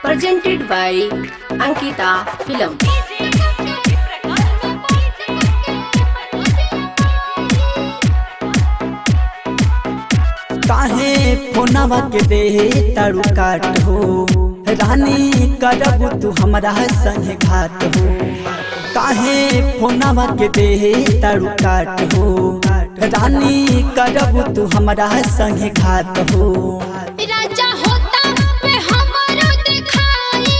presented by Ankita Film. काहे फोनवा के दे तारू काट हो रानी करब तू हमरा संगे घाट हो। काहे फोनवा के दे तारू काट हो रानी करब तू हमरा संगे घाट हो। राजा होता पे हमरो दिखाई,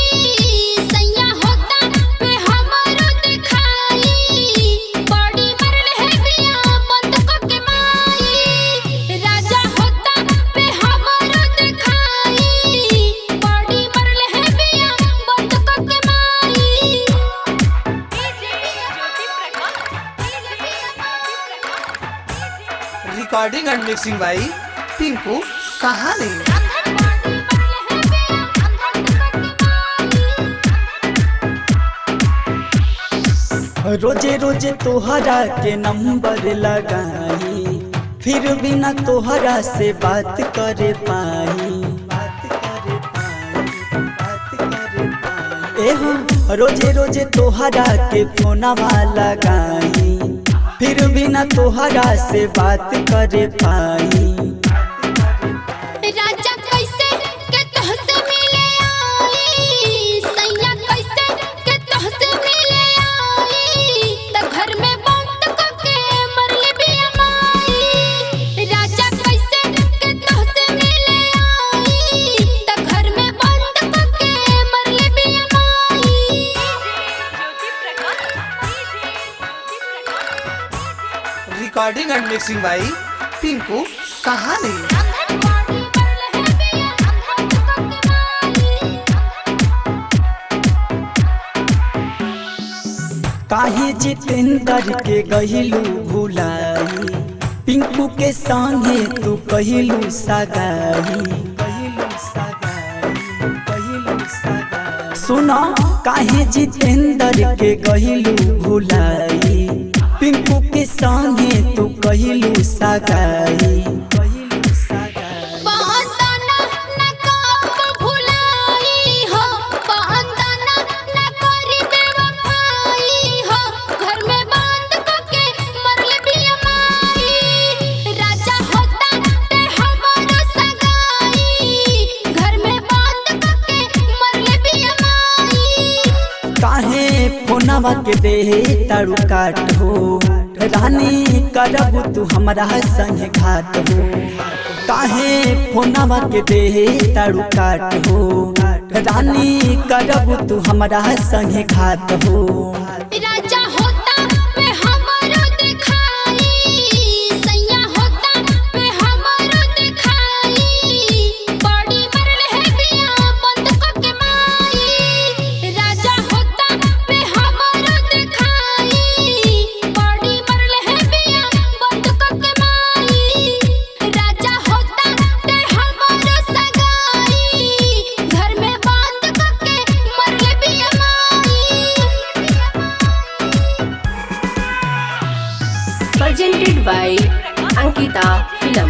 सैया होता पे हमरो दिखाई, बड़ी मरल है बिया बंद क के माई। राजा होता पे हमरो दिखाई, बड़ी मरल है बिया बंद क के माई। रिकॉर्डिंग एंड मिक्सिंग बाई टिंकू सहानी। रोजे रोजे तोहरा के नंबर लगाई फिर भी ना तोहरा से बात करे पाई। एहो रोजे रोजे तोहरा के फोनवा लगाई फिर भी ना तोहरा से बात करे पाई। राजा कैसे के तोहसे मिले आई, सैया कैसे के तोहसे मिले आई, त घर में बंद क के मरले बिया माई। राजा कैसे के तोहसे मिले आई, त घर में बंद क के मरले बिया माई। रिकॉर्डिंग एंड मिक्सिंग बाई टिंकू सहानी। काहे जितेंद्र के गहिलू भुलाई पिंकू के संगे तू कहिलू सगाई। सुनो काहे जितेंद्र के गहिलू भुलाई पिंकू के संगे तू कहिलू सगाई। काहे फोनवा के दे तारू काट हो रानी करब तू हमरा संगे घाट हो। काहे फोनवा के दे तारू काट हो रानी करब तू हमरा संगे घाट हो। राजा होता पे हमरो दिखाई, सैया होता पे हमरो दिखाई, बड़ी मरल है बिया बंद क के माई। राजा होता पे हमरो दिखाई, बड़ी मरल है बिया बंद क के माई। राजा होता पे हमरो सगाई, घर में बंद क के मरले बिया माई। Presented by Ankita Film.